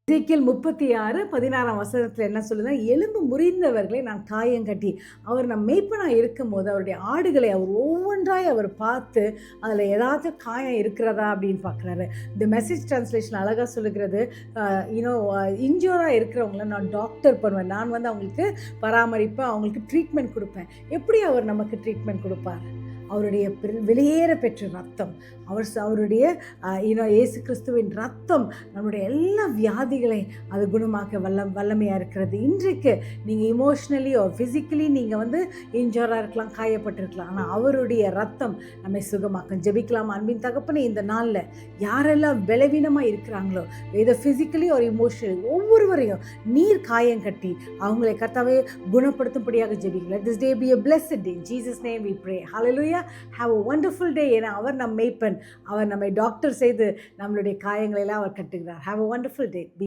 எசேக்கியேல் 36:16 என்ன சொல்லுதுன்னா, எலும்பு முறிந்தவர்களை நான் காயங்கட்டி, அவர் நம் மேய்ப்பனா இருக்கும்போது அவருடைய ஆடுகளை அவர் ஒவ்வொன்றாய் அவர் பார்த்து, அதில் ஏதாவது காயம் இருக்கிறதா அப்படின்னு பார்க்குறாரு. இந்த மெசேஜ் டிரான்ஸ்லேஷன் அழகாக சொல்லுகிறது, யூனோ இன்ஜூரா இருக்கிறவங்கள நான் டாக்டர் பண்ணுவேன். நான் வந்து அவங்களுக்கு பராமரிப்பேன், அவங்களுக்கு ட்ரீட்மெண்ட் கொடுப்பேன். எப்படி அவர் நமக்கு ட்ரீட்மெண்ட் கொடுப்பார்? அவருடைய வெளியேற பெற்ற ரத்தம், அவருடைய இயேசு கிறிஸ்துவின் ரத்தம் நம்முடைய எல்லா வியாதிகளை அது குணமாக்க வல்லமையாக இருக்கிறது. இன்றைக்கு நீங்கள் இமோஷ்னலி ஃபிசிக்கலி நீங்கள் வந்து இன்ஜூராக இருக்கலாம், காயப்பட்டிருக்கலாம், ஆனால் அவருடைய ரத்தம் நம்மை சுகமாக்கும். ஜெபிக்கலாம். அன்பின் தகப்பனே, இந்த நாளில் யாரெல்லாம் பலவீனமாக இருக்கிறாங்களோ, இதை ஃபிசிக்கலி ஒரு இமோஷனலி ஒவ்வொருவரையும் நீர் காயம் கட்டி அவங்களை கர்த்தாவே குணப்படுத்தும்படியாக ஜெபிக்கலாம். This day be a blessed day. In Jesus name we pray. Hallelujah. Have a wonderful day. ஏன்னா அவர் நம் மேய்ப்பன், அவர் நம்மை டாக்டர் செய்து நம்மளுடைய காயங்களை எல்லாம் அவர் கட்டுகிறார். Have a wonderful day.